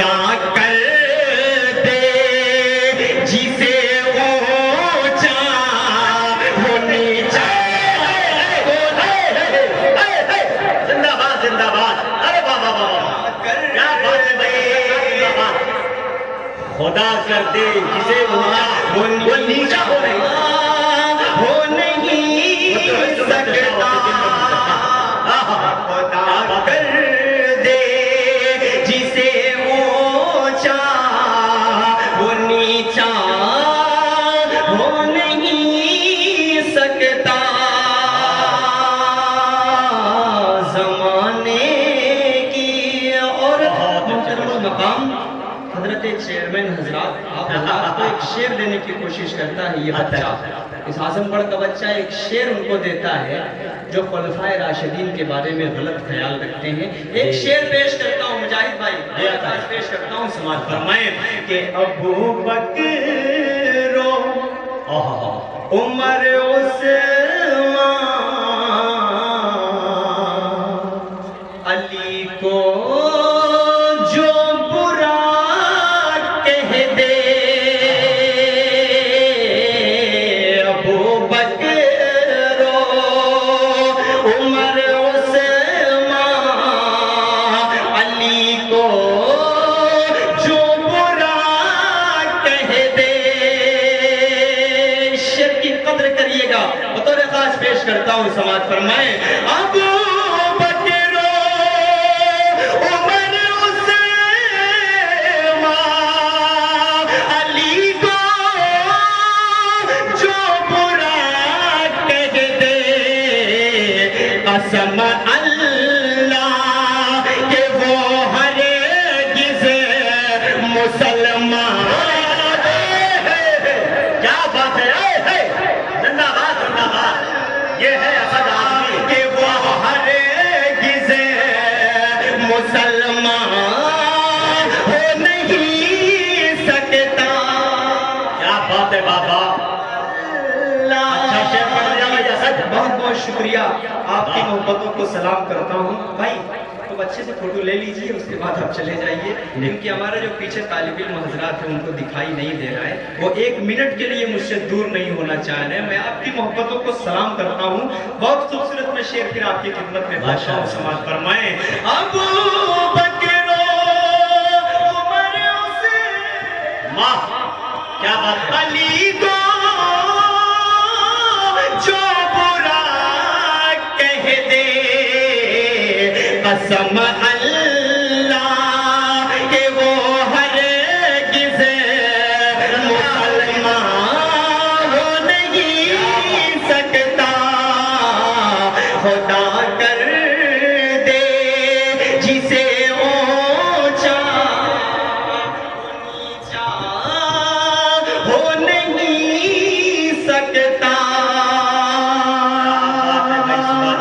خدا کر دے جسے اونچا وہ نیچا. زندہ باد زندہ باد. ارے بابا بابا کیا بات ہے بھائی. خدا کر دے جسے اونچا وہ نیچا ہو نہیں سکتا. خدا کر دے جسے اونچا وہ نیچا ہو نہیں سکتا. زمانے کی اور محترم المقام حضرت چیئرمین حضرات آپ حضرات کو ایک شعر دینے کی کوشش کرتا ہے یہ بچہ. اس اعظم گڑھ کا بچہ ایک شعر ان کو دیتا ہے جو خلفائے راشدین کے بارے میں غلط خیال رکھتے ہیں. ایک شعر پیش کرتا ہوں مجاہد بھائی, پیش کرتا ہوں, سماعت فرمائیں کہ ابو بکر عمر عثمان علی کو جو برا کہہ دے, ابو بکر عمر عثمان علی کو جو برا کہہ دے. شعر کی قدر کریے گا, بطور خاص پیش کرتا ہوں, سماعت فرمائیں. ابو بکر عمر عثمان علی کو جو برا کہہ دے, قسم اللہ کہ وہ ہرگز مسلمان. کیا بات ہے, زندہ باد زندہ باد. یہ ہے اسد آدمی کہ وہ ہرگز مسلمان ہو نہیں سکتا. کیا بات ہے بابا, اچھا شعر پڑھ دیا بھائی اسد. بہت بہت شکریہ, آپ کی محبتوں کو سلام کرتا ہوں. بھائی تو اچھے سے فوٹو لے لیجئے, اس کے بعد آپ چلے جائیے, کیونکہ ہمارا جو پیچھے طالب علم حضرات ہیں ان کو دکھائی نہیں دے رہا ہے, وہ ایک منٹ کے لیے مجھ سے دور نہیں ہونا چاہ رہے ہیں. میں آپ کی محبتوں کو سلام کرتا ہوں. بہت خوبصورت میں شعر پھر آپ کی خدمت میں بادشاہ سماعت فرمائیں. ابو بکر عمر عثمان کیا بات, علی کو جو برا کہہ دے, قسم اللہ کہ وہ ہرگز مسلمان ہو نہیں سکتا. خدا کر دے جسے اونچا نیچا ہو نہیں سکتا.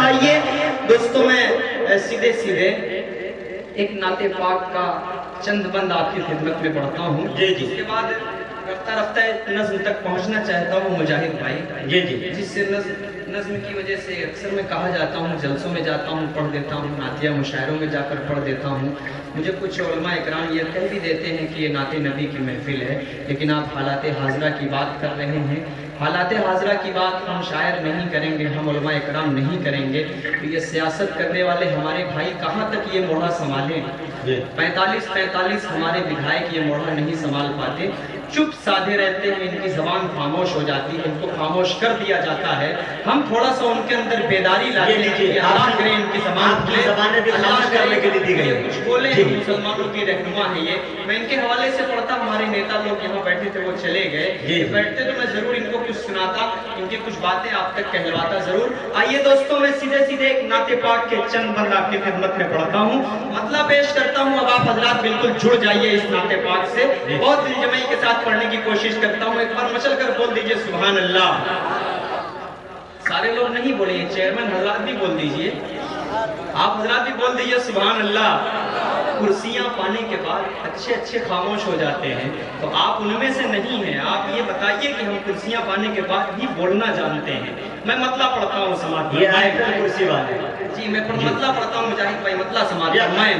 آئیے دوستوں, میں سیدھے سیدھے ایک نعت پاک کا چند بند آپ کی خدمت میں پڑھتا ہوں. جی جی. اس کے بعد رفتہ رفتہ نظم تک پہنچنا چاہتا ہوں مجاہد بھائی. جی جی. جس سے نظم کی وجہ سے اکثر میں کہا جاتا ہوں, جلسوں میں جاتا ہوں پڑھ دیتا ہوں, نعتیہ مشاعروں میں جا کر پڑھ دیتا ہوں. مجھے کچھ علماء اکرام یہ کہہ بھی دیتے ہیں کہ یہ نعت نبی کی محفل ہے, لیکن آپ حالات حاضرہ کی بات کر رہے ہیں. حالات حاضرہ کی بات ہم شاعر نہیں کریں گے, ہم علماء اکرام نہیں کریں گے. تو یہ سیاست کرنے والے ہمارے بھائی کہاں تک یہ موڑا سنبھالیں. 45 ہمارے بدھائک یہ موڑا نہیں سنبھال پاتے. چپ سادھے رہتے ہیں, ان کی زبان خاموش ہو جاتی ہے, ان کو خاموش کر دیا جاتا ہے. ہم تھوڑا سا ان کے اندر بیداری لاتے ہیں کہ اللہ کریں ان کی زبانیں بھی خاموش کرنے کے لیے دی گئی. کچھ بولیں, مسلمانوں کی رہنما ہے یہ. میں ان کے حوالے سے پڑھتا, ہمارے نیتا لوگ یہاں بیٹھے تھے وہ چلے گئے, بیٹھتے تو میں ضرور ان کو کچھ سناتا, ان کی کچھ باتیں آپ تک کہلواتا ضرور. آئیے دوستوں, میں سیدھے سیدھے ایک نعت پاک کے چند بند آپ کی خدمت میں پڑھتا ہوں, مطلب پیش کرتا ہوں. اب آپ حضرات بالکل جڑ جائیے اس نعت پاک سے. بہت دل جمعی کے ساتھ پڑھنے کی کوشش کرتا ہوں. ایک بار مچل کر بول دیجئے سبحان اللہ. سارے لوگ نہیں بولیں, چیئرمین حضرات بھی بول دیجئے, آپ حضرات بھی بول دیجئے سبحان اللہ. کرسیاں پانے کے بعد اچھے خاموش ہو جاتے ہیں, تو آپ ان میں سے نہیں ہیں. آپ یہ بتائیے کہ ہم کرسیاں پانے کے بعد بھی بولنا جانتے ہیں. میں مطلب پڑھتا ہوں, سماعت. یہ کرسی والے. جی میں مطلب پڑھتا ہوں مجاہد بھائی, مطلب سماعت فرمائیں.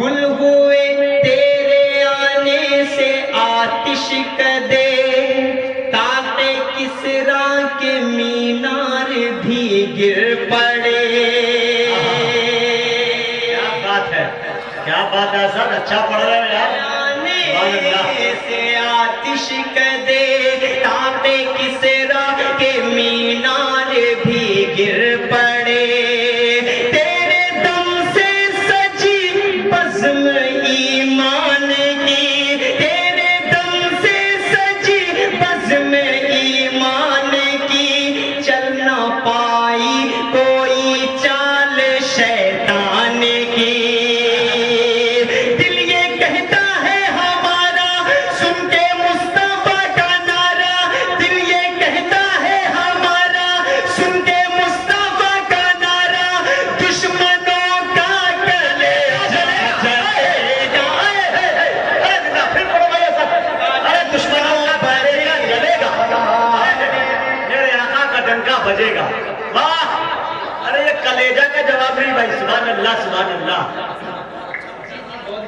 گل ہوئے تیرے آنے سے آتش کدے، تاقِ کسریٰ کے مینار بھی گر پڑے۔ کیا بات ہے، کیا بات ہے سر، اچھا پڑھ رہے ہیں یار۔ آنے سے آتش کدے، تاقِ کسریٰ کے مینار بھی گر پڑے۔ تیرے دم سے سجی بزم ایمان کی، تیرے دم سے سجی بزم ایمان کی، چل نہ پائی کوئی چال شیطان کی۔ دل یہ کہتا ہے ہمارا سن کے مصطفیٰ کا نعرہ، دل یہ کہتا ہے ہمارا سن کے مصطفیٰ کا نعرہ، دشمنوں کا گلے جلے گا۔ پھر پڑھو بھائی سر، ارے دشمنوں کا بجے گا، جلے گا، میرے آقا کا ڈنکا بجے گا۔ واہ، ارے یہ کلیجہ کا جواب نہیں بھائی، سبحان اللہ سبحان اللہ،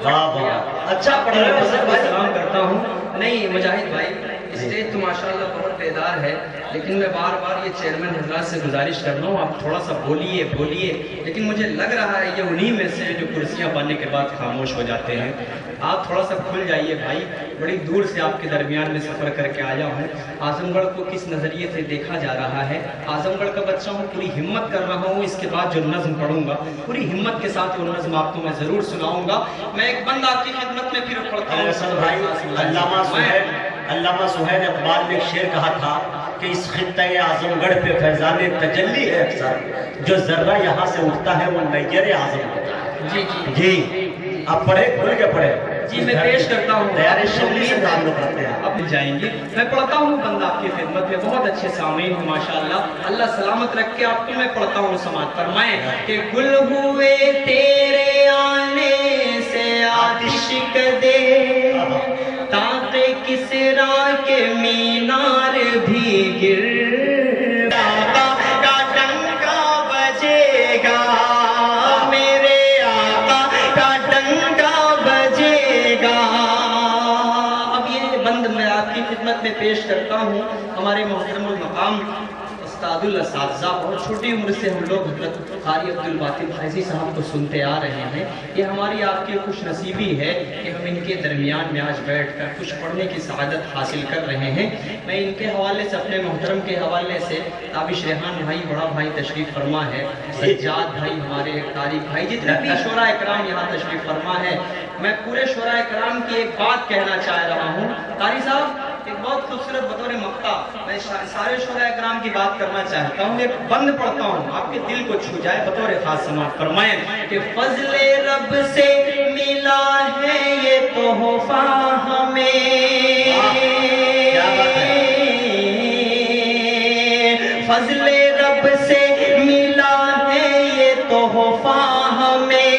واہ واہ، اچھا پڑھ رہے ہیں سر بھائی۔ سلام کرتا ہوں۔ نہیں مجاہد بھائی، اسٹیج تو ماشاءاللہ بہت بیدار ہے، لیکن میں بار بار یہ چیئرمین حضرات سے گزارش کر رہا ہوں آپ تھوڑا سا بولیے، لیکن مجھے لگ رہا ہے یہ انہی میں سے جو کرسیاں پانے کے بعد خاموش ہو جاتے ہیں۔ آپ تھوڑا سا کھل جائیے بھائی، بڑی دور سے آپ کے درمیان میں سفر کر کے آیا ہوں۔ اعظم گڑھ کو کس نظریے سے دیکھا جا رہا ہے، اعظم گڑھ کا بچہ ہوں، پوری ہمت کر رہا ہوں، اس کے بعد جو نظم پڑھوں گا پوری ہمت کے ساتھ وہ نظم آپ کو میں ضرور سناؤں گا۔ میں ایک بند آپ کی خدمت میں پھر پڑھتا ہوں۔ حسن بھائی، علامہ سہیل اقبال نے ایک شعر کہا تھا کہ اس خطہ اعظم گڑھ پہ فیضان تجلی ہے اکثر، جو ذرہ یہاں سے اٹھتا ہے وہ نیر اعظم ہوتا ہے۔ جی جی جی آپ پڑھے، کھل کے پڑھے جی میں پیش کرتا ہوں، تیار شبلی سے تعلق رکھتے ہیں۔ اب جائیں گے، میں پڑھتا ہوں بند آپ کی خدمت میں، بہت اچھے سامعین ہیں ماشاءاللہ، اللہ سلامت رکھ کے آپ کو میں پڑھتا ہوں، سماعت فرمائیں کہ گل ہوئے تیرے آنے سے آتش کدے، تاقِ کسریٰ کے مینار بھی گر، آقا کا ڈنکا بجے گا، میرے آقا کا ڈنکا بجے گا۔ اب یہ بند میں آپ کی خدمت میں پیش کرتا ہوں، ہمارے محترم المقام استاد الاساتذہ، اور چھوٹی عمر سے ہم لوگ حضرت قاری عبدالباطن فیضی صاحب کو سنتے آ رہے ہیں۔ یہ ہماری آپ کی خوش نصیبی ہے کہ ہم ان کے درمیان میں آج بیٹھ کر کچھ پڑھنے کی سعادت حاصل کر رہے ہیں۔ میں ان کے حوالے سے، اپنے محترم کے حوالے سے، تابش ریحان بھائی، بڑا بھائی تشریف فرما ہے، سجاد بھائی، ہمارے قاری بھائی، جتنے بھی شعراء اکرام یہاں تشریف فرما ہے، میں پورے شعراء اکرام کی ایک بات کہنا چاہ رہا ہوں۔ قاری صاحب ایک بہت خوبصورت بطور مقطع میں سارے شعراء اکرام کی بات کرنا چاہتا ہوں، ایک بند پڑھتا ہوں، آپ کے دل کو چھو جائے، بطور خاص سماعت فرمائیں کہ فضل رب سے ملا ہے یہ تحفہ ہمیں، فضل رب سے ملا ہے یہ تحفہ ہمیں،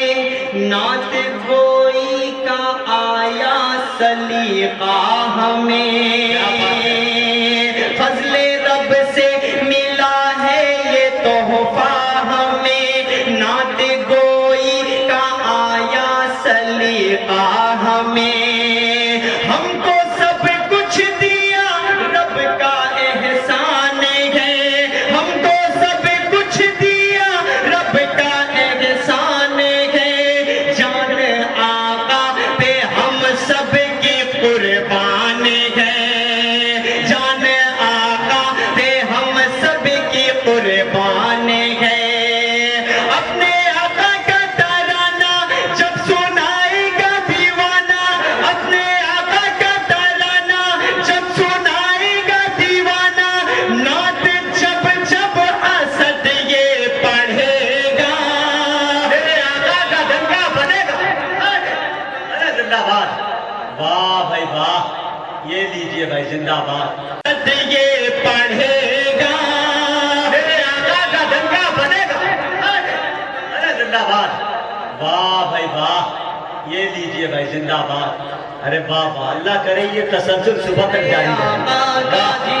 نعت گوئی کا آیا سلیقہ ہمیں، فضل رب سے ملا ہے یہ تحفہ ہمیں، نعت گوئی کا آیا سلیقہ ہمیں، ہم کو سب کچھ دیا رب کا احسان ہے، ہم کو سب کچھ دیا رب کا احسان ہے، جان آقا پہ ہم سب کی قربان ہے، جان آقا پہ ہم سب کی قربان ہے، اپنے آقا کا ترانہ جب سنائے گا دیوانہ، اپنے آقا کا ترانہ جب سنائے گا دیوانہ، نعت جب جب اسد یہ پڑھے گا، میرے آقا کا ڈنکا بنے گا۔ ارے زندہ باد، واہ بھائی واہ، یہ لیجئے بھائی زندہ باد، اسد یہ پڑھے گا، میرے آقا کا ڈنکا بنے گا۔ ارے زندہ باد، واہ بھائی واہ، یہ لیجئے بھائی زندہ باد، ارے واہ واہ، اللہ کرے یہ تسلسل صبح تک جاری رہے۔ آقا کا جی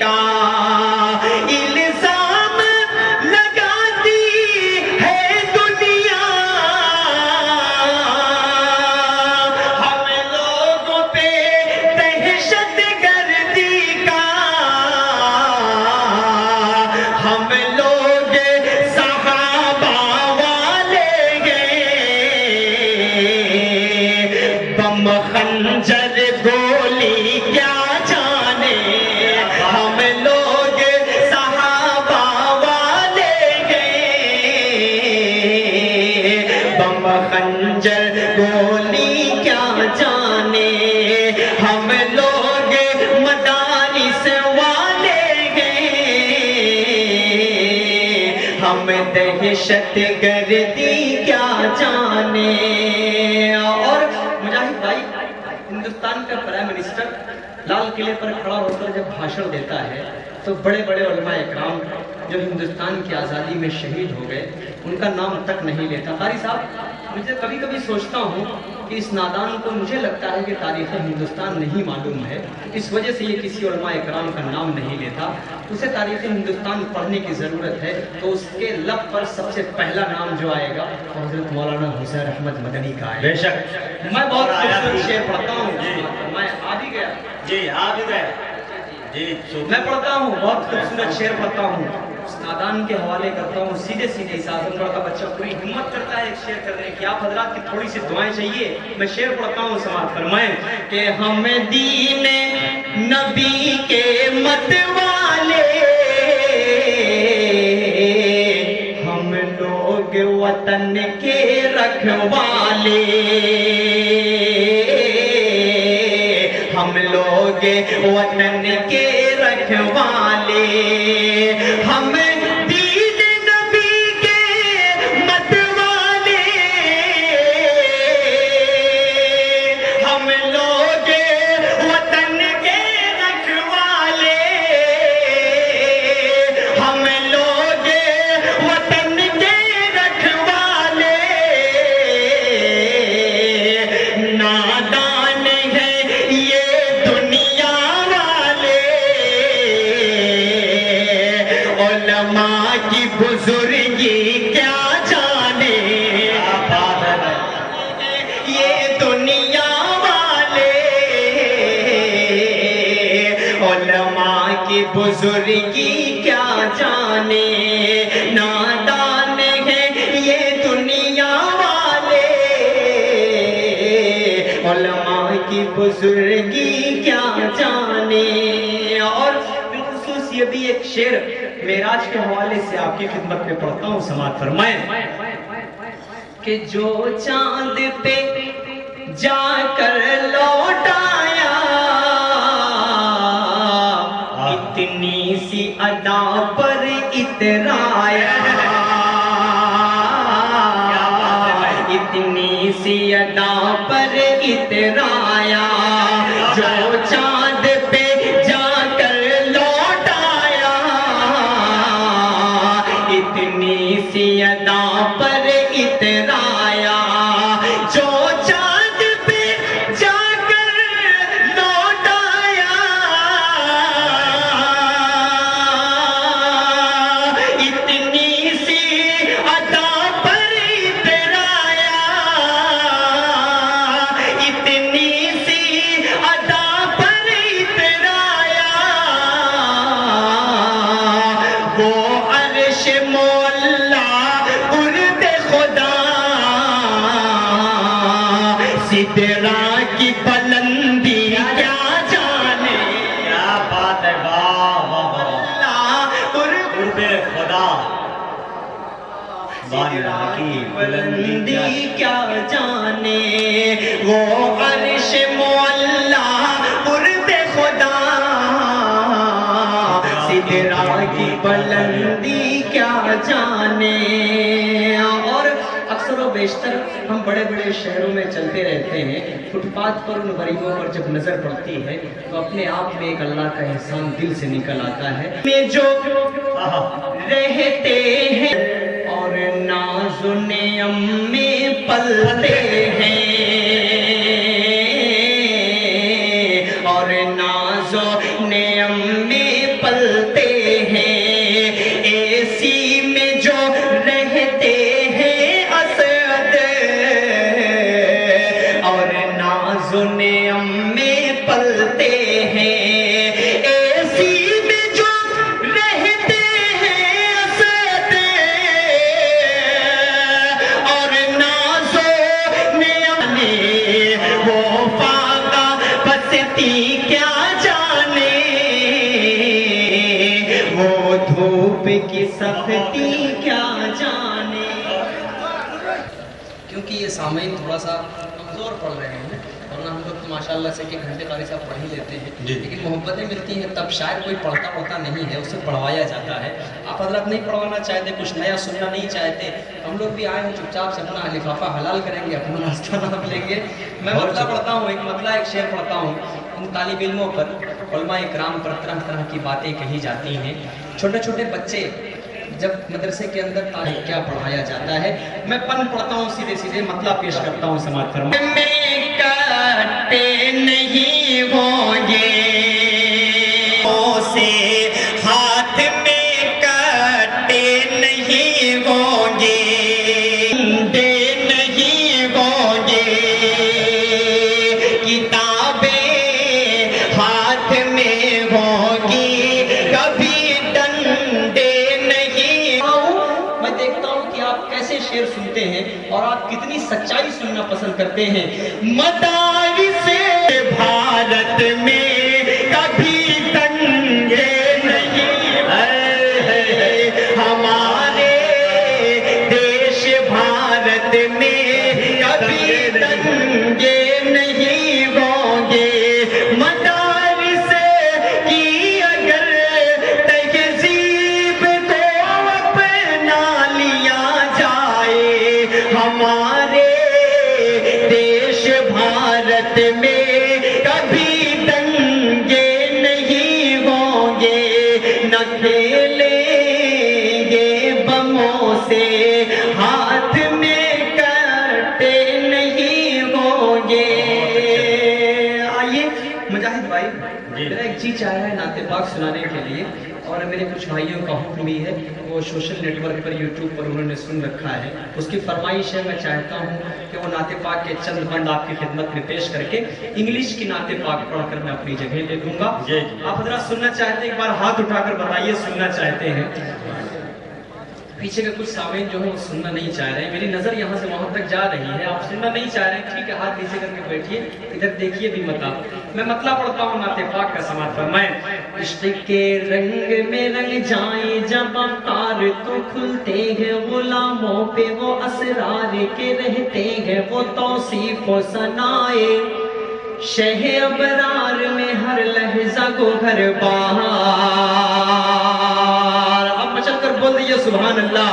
کا الزام لگاتی ہے دنیا، ہم لوگوں پہ دہشت گردی کا، ہم لوگ صحابہ والے گئے، بم خنجر گولی کیا جانے، ہم لوگ صحابہ والے گئے، بم خنجر گولی کیا جانے، ہم لوگ مدارس والے گئے، ہم دہشت گردی کیا جانے۔ اور مجاہد بھائی، ہندوستان کا پرائم منسٹر لال قلعے پر کھڑا ہو کر جب بھاشن دیتا ہے تو بڑے بڑے علماء اکرام جو ہندوستان کی آزادی میں شہید ہو گئے ان کا نام تک نہیں لیتا۔ قاری صاحب، مجھے کبھی کبھی سوچتا ہوں کہ اس نادان کو مجھے لگتا ہے کہ تاریخ ہندوستان نہیں معلوم ہے، اس وجہ سے یہ کسی علماء اکرام کا نام نہیں لیتا۔ اسے تاریخ ہندوستان پڑھنے کی ضرورت ہے تو اس کے لب پر سب سے پہلا نام جو آئے گا حضرت مولانا حسین احمد مدنی کا ہے۔ بے شک میں بہت خوبصورت شعر پڑھتا ہوں، میں آ بھی گیا جی آپ ہی گئے جی، میں پڑھتا ہوں، بہت خوبصورت شعر پڑھتا ہوں، اس نادان کے حوالے کرتا ہوں، سیدھے سیدھے اس اعظم گڑھ کا بچہ پوری ہمت کرتا ہے ایک شعر کرنے کی۔ آپ حضرات کی تھوڑی سی دعائیں چاہیے، میں شعر پڑھتا ہوں، سماعت فرمائیں کہ ہم دین نبی کے مت والے، ہم لوگ وطن کے رکھوالے، ہم لوگ وطن کے رکھوالے، ہم دین نبی کے مت والے، ہم لوگ وطن کے رکھوالے، ہم لوگ وطن کے رکھوالے، نادان ہے یہ دنیا والے، علماء کی بزرگی کیا جانے، یہ دنیا والے، علماء کی بزرگی کیا جانے، نادان ہے یہ دنیا والے، علماء کی بزرگی کیا جانے۔ اور بالخصوص یہ بھی ایک شعر معراج کے حوالے سے آپ کی خدمت میں پڑھتا ہوں، سماعت فرمائیں کہ جو چاند پہ جا کر لوٹ آیا، اتنی سی ادا پر اترایا، اتنی سی ادا پر اترایا، جو چاند پہ جا کر لوٹ آیا، اتنی سی ادا پر اترایا، جو چاند پہ جا کر لوٹ آیا، اتنی سی ادا پر اترایا، اتنی سی ادا پر اترایا، وہ عرش مولا ارد خدا، سدرا کی بلندی کیا جانے، کیا بات ہے، واہ واہ واہ، اللہ قرب خدا، سدرا کی بلندی کیا جانے، وہ عرش مولا ارد خدا، سدرا کی بلندی کیا جانے۔ اور اکثر و بیشتر ہم بڑے بڑے شہروں میں چلتے رہتے ہیں، فٹ پاتھ پر ان غریبوں پر جب نظر پڑتی ہے تو اپنے آپ میں ایک اللہ کا احسان دل سے نکل آتا ہے، میں جو رہتے ہیں اور ناز و نعم میں پلتے ہیں، اور ناز و نعم کی سختی کیا جانے. کیونکہ یہ سامعین تھوڑا سا کمزور پڑھ رہے ہیں، ورنہ ہم لوگ تو ماشاءاللہ سے کہ گھنٹے قاری صاحب پڑھ ہی لیتے ہیں، لیکن محبتیں ملتی ہیں تب شاید کوئی پڑھتا نہیں ہے، اسے پڑھوایا جاتا ہے. آپ حضرات نہیں پڑھوانا چاہتے، کچھ نیا سننا نہیں چاہتے، ہم لوگ بھی آئے ہیں چپ چاپ سے اپنا لفافہ حلال کریں گے، اپنا راستہ نام لیں گے. میں مطلع پڑھتا ہوں، ایک مطلع ایک شعر پڑھتا ہوں. ان طالب علموں پر، علماء کرام پر طرح طرح کی باتیں کہی جاتی ہیں. چھوٹے چھوٹے بچے جب مدرسے کے اندر تاریخ کیا پڑھایا جاتا ہے، میں پن پڑھتا ہوں، سیدھے سیدھے مطلب پیش کرتا ہوں، سماعت فرمائیں. میں کٹے نہیں ہوں گے سے ہاتھ میں کٹے نہیں ہوں گے، دے نہیں ہوں گے، کتابیں ہاتھ میں ہوں گی، کبھی ڈنڈے. کیسے شعر سنتے ہیں اور آپ کتنی سچائی سننا پسند کرتے ہیں. مدارس بھارت میں کبھی دنگے نہیں ہے، ہمارے دیش بھارت میں کبھی دنگے نہیں ہوں گے. مدارس کی اگر تہذیب کو اپنا لیا جائے، ہمارے دیش بھارت میں کبھی دنگے نہیں ہوں گے. نہ کھیلیں گے بموں سے، ہاتھ میں کٹے نہیں ہوں گے. آئیے مجاہد بھائی، میرا ایک جی چاہ رہا ہے نعت پاک سنانے کے لیے، اور میرے کچھ بھائیوں کا حکم بھی ہے، وہ سوشل نیٹ ورک پر یوٹیوب پر انہوں نے سن رکھا ہے، اس کی فرمائش ہے. میں چاہتا ہوں کہ وہ نعت پاک کے چند بند آپ کی خدمت میں پیش کر کے انگلش کی نعت پاک پڑھ کر میں اپنی جگہ لے دوں گا. آپ حضرات سننا چاہتے ہیں، ایک بار ہاتھ اٹھا کر بتائیے سننا چاہتے ہیں. پیچھے کے کچھ سامعین جو ہیں وہ سننا نہیں چاہ رہے ہیں، میری نظر یہاں سے وہاں تک جا رہی ہے، آپ سننا نہیں چاہ رہے ہیں، ٹھیک ہے ہاتھ نیچے کر کے بیٹھیے، ادھر دیکھیے بھی مت آپ. میں مطلع پڑھتا ہوں نعت پاک کا، سماعت فرمائیں. عشق کے رنگ میں رنگ جائیں جب افکار تو کھلتے ہیں، غلاموں پہ وہ اسرار کے رہتے ہیں، وہ توصیف و ثنائے شہ ابرار میں ہر لحظہ گوہر بہار. اب مچل کر بول دیئے سبحان اللہ.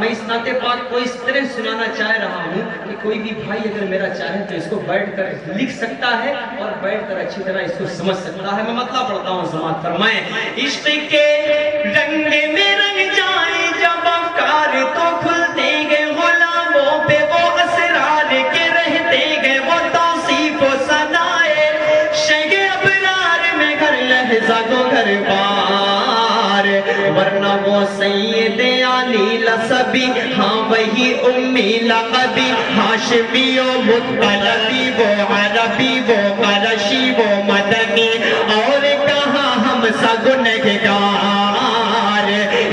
میں اس نعت پاک کو اس طرح سنانا چاہ رہا ہوں کہ کوئی بھی بھائی اگر میرا چاہے تو اس کو بیٹھ کر لکھ سکتا ہے اور بیٹھ کر اچھی طرح اس کو سمجھ سکتا ہے. میں مطلب پڑھتا ہوں، سماعت فرمائیں. عشق کے رنگ میں رنگ جائیں جب افکار تو کھلتے گئے، غلاموں پہ وہ اسرار کے رہتے گئے، وہ توصیف و ثنائے شہ ابرار میں ہر لحظہ گوہر بار. ورنہ وہ سید علی لسبی، ہاں وہی امی لقبی، ہاشمی و مطلبی، وہ عربی وہ قرشی وہ مدنی، اور کہاں ہم سا گنہگار.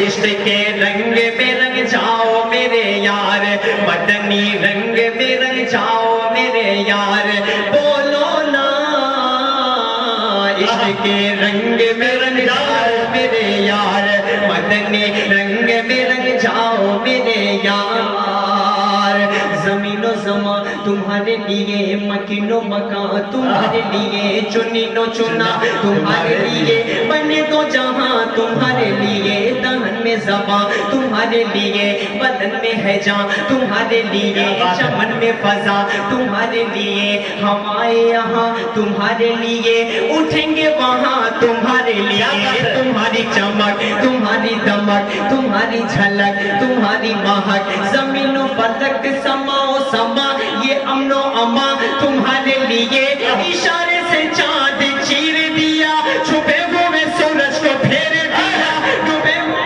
عشق کے رنگ میں رنگ جاؤ میرے یار، مدنی رنگ میں رنگ جاؤ میرے یار. بولو نا عشق کے رنگ میں رنگ جاؤ میرے یار، مدنی رنگ میں رنگ جاؤ میرے یار. زمین و زمان تمہارے لیے، مکین و مکان تمہارے لیے، چنین و چنا تمہارے لیے، بنے دو جہاں تمہارے لیے، دہن میں زبان تمہارے لیے، بدن میں ہے جان تمہارے لیے، چمن میں فضا تمہارے لیے، ہم آئے یہاں تمہارے لیے، اٹھیں گے وہاں تمہارے لیے. تمہاری چمک تمہاری دمک تمہاری جھلک تمہاری مہک، زمین و فلک سما و سما یہ امن و امان تمہارے لیے. اشارے سے چاند چیر دیا، چھپے ہوئے سورج کو پھیر دیا، ڈوبے ہوئے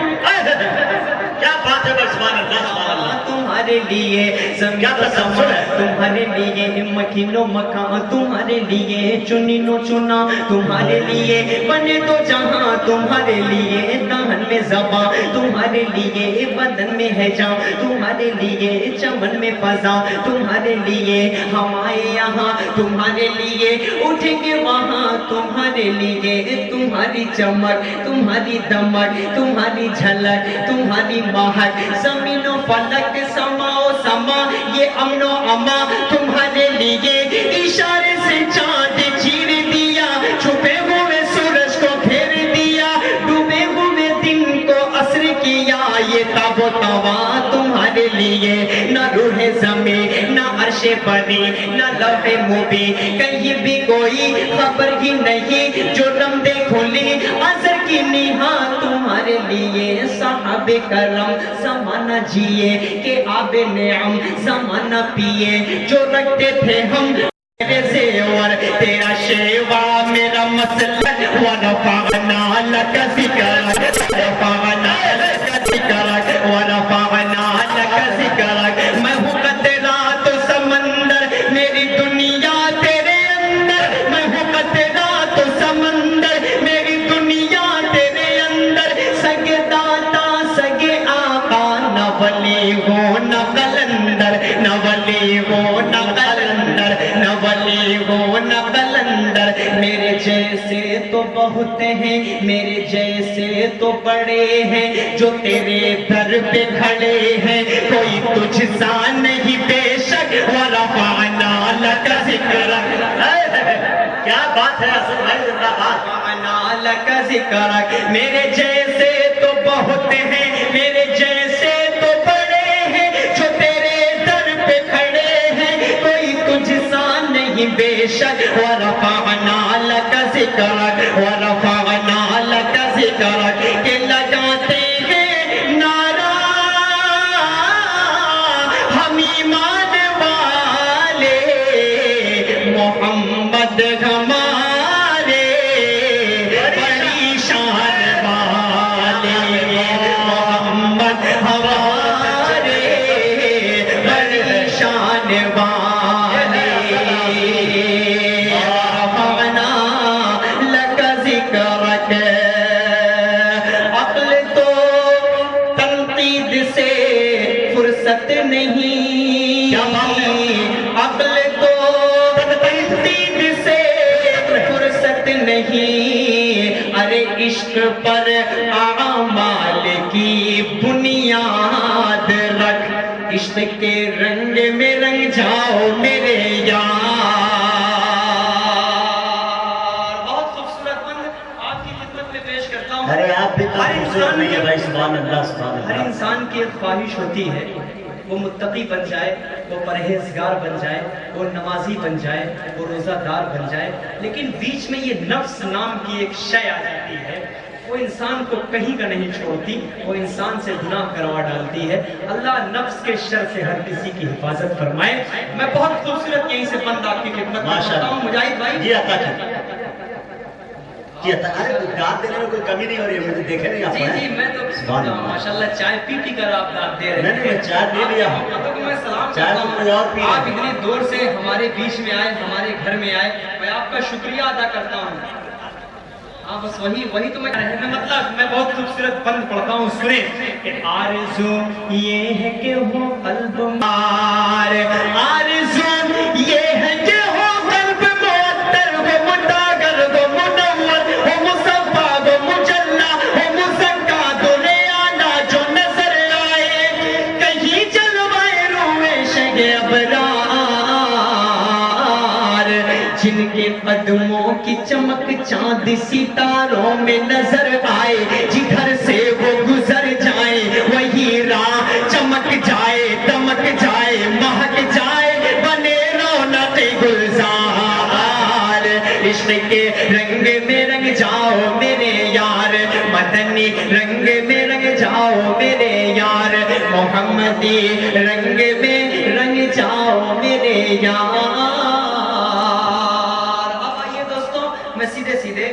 کیا بات ہے، سبحان اللہ سبحان اللہ. تمہارے لیے کیا تسلسل ہے؟ تمہارے لیے مکینو مکان تمہارے لیے چنینو چنا تمہارے لیے بنے تو جہاں تمہارے لیے دہن میں زباں تمہارے لیے بدن میں ہے جاں تمہارے لیے چمن میں فضا تمہارے لیے ہمارے یہاں تمہارے لیے اٹھیں گے وہاں تمہارے لیے تمہاری چمک تمہاری دمک تمہاری جھلک تمہاری مہک زمین و فلک سما و سما یہ امن و اما تمہارے لیے اشارے سے چاند چیر دیا چھپے ہوئے سورج کو پھیر دیا ڈوبے ہوئے دن کو عصر کیا یہ تاب و توا تمہارے لیے نہ روح زمین نہ عرش بنی نہ لوح مبین کہیں بھی کوئی خبر ہی نہیں جو رمدے کھلی ازر کی نہا تمہارے لیے صحاب کرم زمانہ جیے کہ آب نعم زمانہ پیے جو رکھتے تھے ہم میرے زیور تیرا شیوا میرا مسلک ورفعنا لک ذکرک ورفعنا لک ذکرک ورفعنا لک ذکرک میں ہوں قطرہ تو سمندر میری دنیا تیرے اندر میں ہوں قطرہ تو سمندر میری دنیا تیرے اندر سگے داتا سگے آقا نہ ولی ہو نہ قلندر نہ ولی ہو نہ قلندر نہ ولی ہو نہ قلندر میرے جیسے تو بہت ہیں میرے جیسے تو بڑے ہیں جو تیرے در پہ کھڑے ہیں کوئی تجھ سا نہیں بے شک ورفعنا لک ذکرک کیا بات ہے حسن بھائی زندہ باد ورفعنا لک ذکرک میرے جیسے تو بہت ہیں میرے جیسے تو بڑے ہیں جو تیرے در پہ کھڑے ہیں کوئی تجھ سا نہیں بے شک ورفعنا لک ذکرک ورفعنا لک ذکرک کہ لگاتے ہیں نعرہ ہم ایمان والے محمد ہمارے بڑی شان والے محمد ہمارے بڑی شان والے ورفعنا لک ذکرک عقل تو تنقید سے فرصت نہیں عقل تو تنقید سے فرصت نہیں ارے عشق پر اعمال کی بنیاد رکھ عشق کے رنگ میں رنگ جاؤ میرے یار بہت خوبصورت بند آپ کی خدمت میں پیش کرتا ہوں ارے آپ بھی تو ہر خوبصورت انسان نہیں ہے کی- بھائی سبحان اللہ سبحان ہر اللہ انسان کی ایک خواہش ہوتی ہے وہ متقی بن جائے وہ پرہیزگار بن جائے وہ نمازی بن جائے وہ روزہ دار بن جائے لیکن بیچ میں یہ نفس نام کی ایک شے آ جاتی ہے وہ انسان کو کہیں کا نہیں چھوڑتی وہ انسان سے گناہ کروا ڈالتی ہے اللہ نفس کے شر سے ہر کسی کی حفاظت فرمائے میں بہت خوبصورت یہیں سے بند آپ کی خدمت میں ماشاء کرتا ہوں اللہ مجاہد بھائی جی عطا جی عطا ارے داد دینے میں کوئی کمی نہیں ہو رہی ہے مجھے دیکھے نہیں آپ جی نے جی میں تو سبحان اللہ ماشاءاللہ چائے پی پی کر آپ داد دے رہے نہیں نہیں میں چائے پی لیا ہوں آپ کو میں سلام چائے کرتا تو ہوں کوئی اور پی آپ لے اتنی دور سے ہمارے بیچ میں آئے ہمارے گھر میں آئے میں آپ کا شکریہ ادا کرتا ہوں ہاں بس وہی تو میں مطلب میں بہت خوبصورت بند پڑھتا ہوں سنیں کہ آرزو یہ ہے کہ وہ قلب مار آرزو یہ ہے کہ وہ قلب معطر وہ متاگر وہ منور وہ مصفا وہ مجلا وہ مزکا دلے آنا جو نظر آئے کہیں جلوائے روئے شگ ابرار جن کے قدموں کی چمک چاند ستاروں میں نظر آئے جدھر سے وہ گزر جائیں وہی راہ چمک جائے دمک جائے مہک جائے بنے رونق گلزار عشق کے رنگ میں رنگ جاؤ میرے یار مدنی رنگ میں رنگ جاؤ میرے یار محمدی رنگ میں رنگ جاؤ میرے یار اب آئیے دوستوں میں سیدھے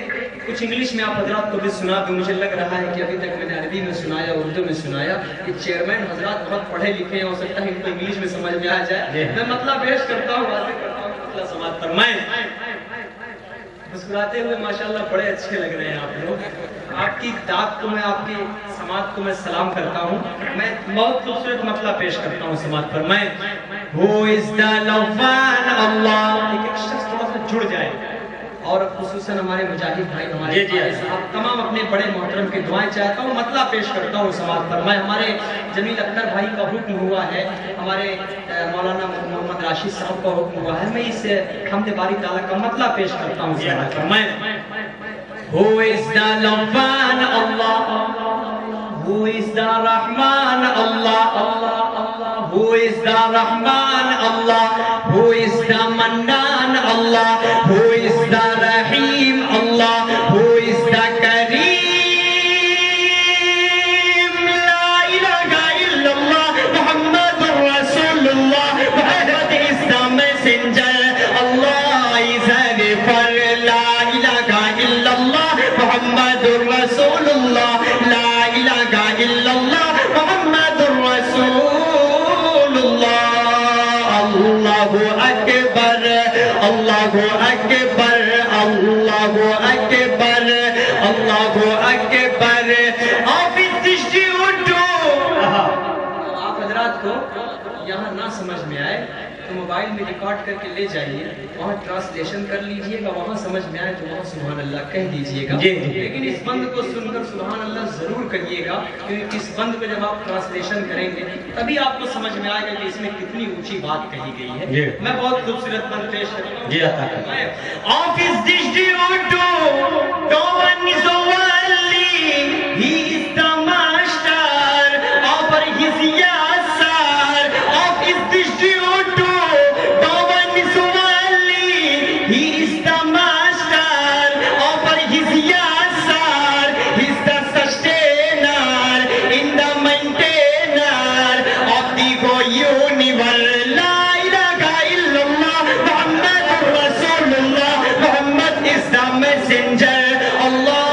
کچھ انگلش میں آپ حضرات کو بھی سنا دوں. مجھے لگ رہا ہے کہ ابھی تک میں نے عربی میں سنایا, اردو میں سنایا. یہ چیئرمین حضرات بہت پڑھے لکھے ہیں, ہو سکتا ہے ان کو انگلش میں سمجھ میں آ جائے. میں مطلب پیش کرتا ہوں, واضح کرتا ہوں, مطلب سماعت فرمائیں. مسکراتے ہوئے ماشاءاللہ بڑے اچھے لگ رہے ہیں آپ لوگ. آپ کی داد کو میں, آپ کی سماعت کو میں سلام کرتا ہوں. میں بہت خوبصورت مطلب پیش کرتا ہوں, سماعت فرمائیں. Who is the Lawfan Allah. ایک شخص تھوڑا سا جڑ جائے, اور خصوصاً ہمارے مجاہد بھائی, ہمارے صاحب, تمام اپنے بڑے محترم کی دعائیں چاہتا ہوں, مطلب پیش کرتا ہوں, سماعت فرمائیں. ہمارے جمیل اختر بھائی کا حکم ہوا ہے, ہمارے مولانا محمد راشد صاحب کا حکم ہوا ہے, میں اس حمد باری تعالیٰ کا مطلب پیش کرتا ہوں, سماعت فرمائیں. Who is the Lawfan Allah. Who is the Rahman Allah. Who is the Rahman Allah. Who is the Mannan Allah. Who is the Rahim Allah. Who is the Kareem. La ilaha illallah Muhammadur Rasulullah. Muhammad is the messenger. Allah is a refer. La ilaha illallah Muhammadur Rasulullah. La ilaha illallah Muhammadur Rasulullah. Allahu Akbar. Allahu Akbar. Allahu Akbar. Allahu Akbar. آپ اس دشتی اٹھو. آپ حضرات کو یہاں نہ سمجھ میں آئے تو موبائل میں ریکارڈ کر کے لے جائیے, وہاں ٹرانسلیشن کر لیجئے گا, وہاں سمجھ میں آئے تو وہاں سبحان اللہ کہہ دیجئے گا. لیکن اس بند کو سن کر سبحان اللہ ضرور کہیے گا, کیونکہ اس بند کو جب آپ ٹرانسلیشن کریں گے تبھی آپ کو سمجھ میں آئے گا کہ اس میں کتنی اونچی بات کہی گئی ہے. میں بہت خوبصورت بند پیش کرتا ہوں. آفس دشتی اٹھو تو he is the master of his yasar. Of his distributor he is the master of his yasar. He is the sustainer in the maintainer of the whole universe. La ilaha illallah Muhammadur Rasulullah. Muhammad is the messenger. Allah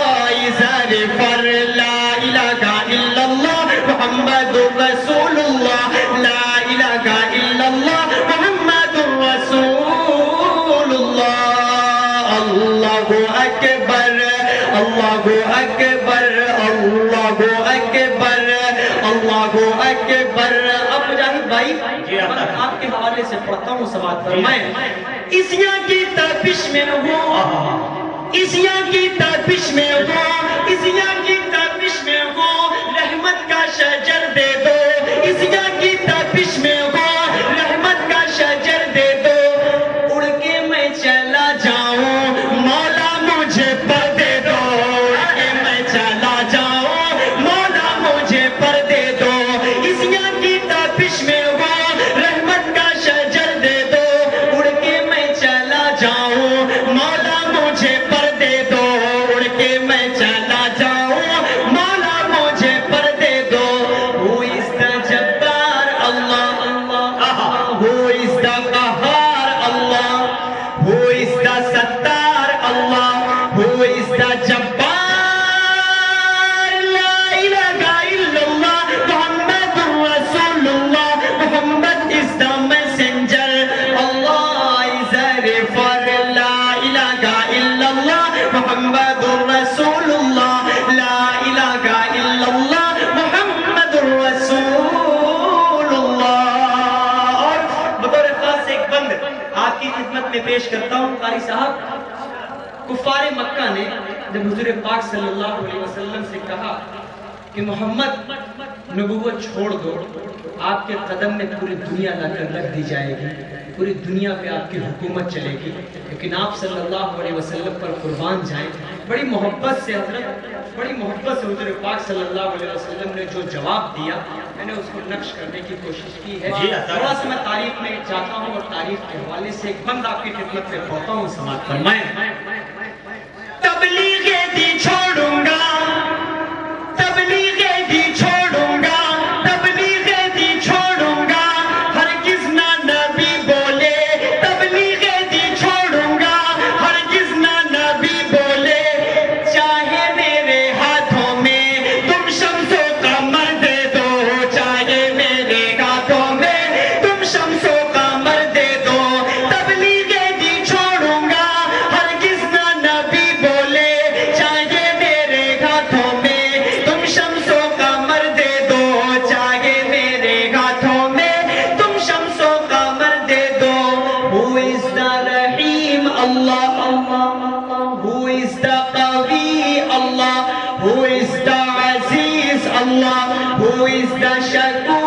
is a refer. La ilaha illallah Muhammadur Rasulullah. La ilaha illallah Muhammadur Rasulullah. Allahu Akbar. Allahu Akbar. Allahu Akbar. Allahu Akbar. اب مجاہد بھائی میں آپ کے حوالے سے پڑھتا ہوں, سماعت فرمائیں. اسیاں کی تپش میں ہوں, اسیاں کی تپش میں ہوں, اسیاں کی تپش میں ہوں, رحمت کا شجر دے دو. اسیاں کی تپش میں ہوں, رحمت کا شجر دے دو. اڑ کے میں چلا جاؤں, مولا مجھے پر دے دو. اڑ کے میں چلا جاؤں, مولا مجھے پر دے دو. اسیاں کی تپش میں ہوں, رحمت کا شجر دے دو. اڑ کے میں چلا جاؤں, مولا مجھے پر دے دو. اڑ کے میں چلا جاؤں, مولا مجھے پر دے دو. Who is the Jabbar Allah. Who is the Qahar Allah. Who is the Sattar Allah. Who is the Jabbar. La ilaha illallah Muhammadur Rasulullah. Muhammad is the messenger. Allah is a refer. La ilaha illallah Muhammadur Rasulullah. La ilaha illallah Muhammadur Rasulullah. اور بطور خاص ایک بند آپ کی خدمت میں پیش کرتا ہوں. قاری صاحب, کفار مکہ نے جب حضور پاک صلی اللہ علیہ وسلم سے کہا کہ محمد نبوت چھوڑ دو, آپ کے قدم میں پوری دنیا لا کر رکھ دی جائے گی, پوری دنیا پہ آپ کی حکومت چلے گی, لیکن آپ صلی اللہ علیہ وسلم پر قربان جائیں. بڑی محبت سے حضرت, بڑی محبت سے حضور پاک صلی اللہ علیہ وسلم نے جو جواب دیا, میں نے اس کو نقش کرنے کی کوشش کی ہے. تھوڑا سا میں تعریف میں جاتا ہوں, اور تعریف کے حوالے سے ایک بند آپ کی خدمت میں پڑھتا ہوں, سماعت فرمائیں. تبلیغیں دی چھوڑوں گا, تبلیغیں دی چھوڑوں گا, تبلیغیں دی چھوڑوں گا, ہرگز نہ نبی بولے. تبلیغیں دی چھوڑوں گا, ہرگز نہ نبی بولے. Qawi Allah, who is the Aziz Allah, who is the Shakur